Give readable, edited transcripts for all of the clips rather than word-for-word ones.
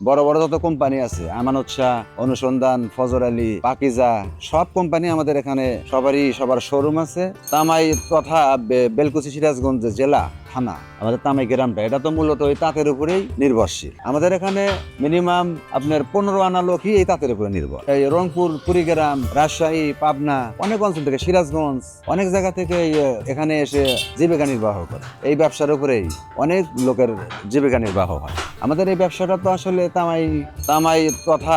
বড় বড় যত কোম্পানি আছে, আমানত শাহ, অনুসন্ধান, ফজর আলী, পাকিজা, সব কোম্পানি আমাদের এখানে সবার শোরুম আছে। তামাই তথা বেলকুচি সিরাজগঞ্জ জেলা থানা আমাদের তামাই গ্রামটা, এটা তো মূলত ওই তাঁতের উপরেই নির্ভরশীল। আমাদের এখানে মিনিমাম আপনার 15 আনা লোকই এই তাঁতের উপরে নির্ভর। এই রংপুর, কুড়িগ্রাম, রাজশাহী, পাবনা, অনেক অঞ্চল থেকে, সিরাজগঞ্জ, অনেক জায়গা থেকে এখানে এসে জীবিকা নির্বাহ করে। এই ব্যবসার উপরেই অনেক লোকের জীবিকা নির্বাহ হয়। আমাদের এই ব্যবসাটা তো আসলে তামাই তথা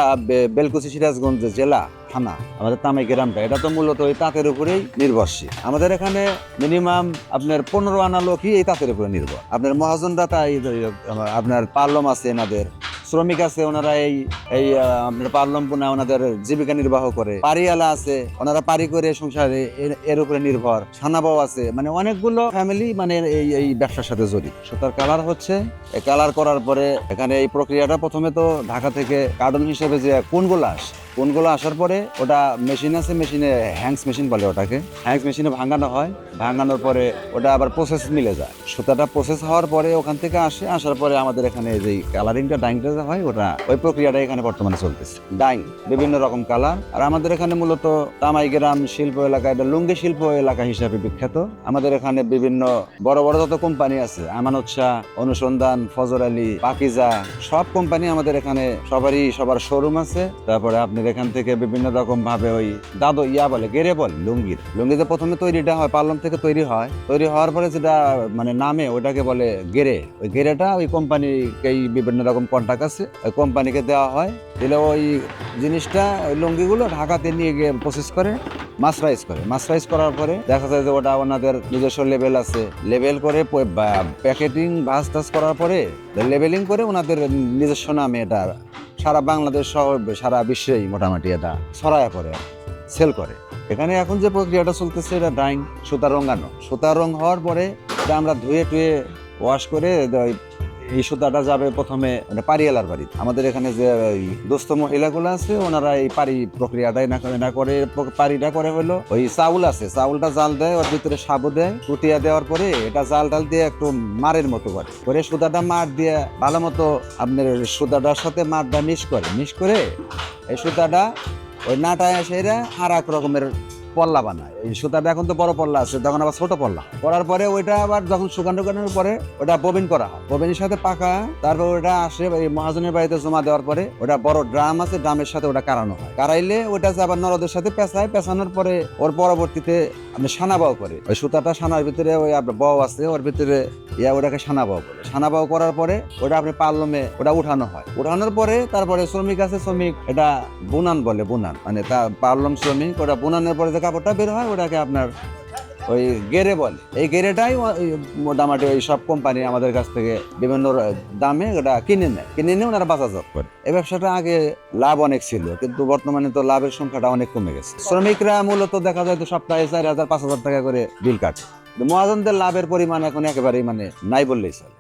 বেলকুচি সিরাজগঞ্জ জেলা থানা আমাদের তামাই গ্রামটা, এটা তো মূলত ওই তাঁতের উপরেই নির্ভরশীল। আমাদের এখানে মিনিমাম আপনার 15 আনা লোকই এই তাঁতের উপরে নির্ভর। আপনার মহাজনরা তাই, আপনার পার্লম আছে, এনাদের শ্রমিক আছে, ওনারা এই আপনার পার্লম পোনা ওনাদের জীবিকা নির্বাহ করে। পারিয়ালা আছে, ওনারা পারি করে সংসারে এর উপরে নির্ভর। সানাবাও আছে, মানে অনেকগুলো ফ্যামিলি মানে এই ব্যবসার সাথে জড়িত। সুতার কালার হচ্ছে, এই কালার করার পরে এখানে এই প্রক্রিয়াটা প্রথমে তো ঢাকা থেকে কার্টন হিসেবে যে কোনগুলো আসার পরে ওটা মেশিন আছে, মেশিনে হ্যাংস মেশিন বলে ওটাকে, হ্যাংস মেশিনে ভাঙানো হয়। ভাঙানোর পরে ওটা আবার প্রসেস মিলে যায়। সুতাটা প্রসেস হওয়ার পরে ওখান থেকে আসার পরে আমাদের এখানে যে কালারিংটা, ডাইংটা হয়, ওটা ওই প্রক্রিয়াটা এখানে বর্তমানে চলতেছে। ডাইং বিভিন্ন রকম কালার। আর আমাদের এখানে মূলত তামাই গ্রাম শিল্প এলাকা, এটা লুঙ্গি শিল্প এলাকা হিসাবে বিখ্যাত। আমাদের এখানে বিভিন্ন বড় বড় যত কোম্পানি আছে, আমানত শাহ, অনুসন্ধান, ফজর আলী, পাকিজা, সব কোম্পানি আমাদের এখানে সবার শোরুম আছে। তারপরে আপনার এখান থেকে বিভিন্ন রকম ভাবে ওই বলে গেরে বল, লুঙ্গিতে প্রথমে তৈরিটা হয়, পার্লম থেকে তৈরি হয়। তৈরি হওয়ার পরে যেটা মানে নামে ওটাকে বলে গেরে। ওই গেরেটা ওই কোম্পানিকেই বিভিন্ন রকম কন্ট্রাক্ট আছে, ওই কোম্পানিকে দেওয়া হয়। দিলে ওই জিনিসটা, ওই লুঙ্গিগুলো ঢাকাতে নিয়ে গিয়ে প্রসেস করে মাসরাইজ করার পরে দেখা যায় যে ওটা ওনাদের নিজস্ব লেভেল আছে। লেভেল করে প্যাকেটিং ভাঁজ টাজ করার পরে লেবেলিং করে ওনাদের নিজস্ব নামে এটা সারা বাংলাদেশ সহ সারা বিশ্বেই মোটামুটি এটা ছড়ায় পড়ে, সেল করে। এখানে এখন যে প্রক্রিয়াটা চলতেছে, এটা ডাইং, সুতা রং হওয়ার পরে এটা আমরা ধুয়ে ওয়াশ করে এই সুতাটা যাবে প্রথমে পারিয়ালার বাড়ি। আমাদের এখানে যে দোস্ত মহিলাগুলো আছে, ওনারা এই পারি প্রক্রিয়াটাই না করে, পারিটা করে হলো ওই চাউল আছে, চাউলটা জাল দেয়, ওর ভিতরে সাবু দেয়, কুটিয়া দেওয়ার পরে এটা জাল দিয়ে একটু মারের মতো করে সুতাটা মার দিয়ে ভালো মতো আপনার সুতাটার সাথে মারটা মিক্স করে এই সুতাটা ওই নাটায় সেরা আর এক রকমের পল্লা বানায়। এই সুতাটা এখন তো বড় পল্লা আছে, তখন আবার ছোট পল্লা করার পরে ওইটা আবার যখন শুকানোর পরে ওটা ববিন করা হয়, ববিনের সাথে পাকা। তারপর ওটা আসে এই মহাজনের বাড়িতে জমা দেওয়ার পরে ওটা বড় ড্রাম আছে, ড্রামের সাথে ওটা কারানো হয়। কারাইলে ওটা আবার নরদের সাথে পেঁচানোর পরে ওর পরবর্তীতে আপনি সানাবাও করে। ওই সুতাটা সানার ভিতরে ওই আপনার বউ আছে, ওর ভিতরে ওটাকে সানাবাও করে। সানাবাও করার পরে ওটা আপনি পার্লমে ওটা উঠানো হয়। উঠানোর পরে তারপরে শ্রমিক আছে, শ্রমিক এটা বুনান বলে, বুনান মানে তা পার্লম শ্রমিক। ওটা বুনানোর পরে যে কাপড়টা বের হয় ওটাকে আপনার ওই গেরে বলে। এই গেরেটাই মোটামুটি ওই সব কোম্পানি আমাদের কাছ থেকে বিভিন্ন দামে ওটা কিনে নিয়ে ওনারা বাজারজাত করে। এই ব্যবসাটা আগে লাভ অনেক ছিল, কিন্তু বর্তমানে তো লাভের সংখ্যাটা অনেক কমে গেছে। শ্রমিকরা মূলত দেখা যায় তো সপ্তাহে 4,000-5,000 টাকা করে বিল কাটে। মহাজনদের লাভের পরিমাণ এখন একেবারেই মানে নাই বললেই চলে।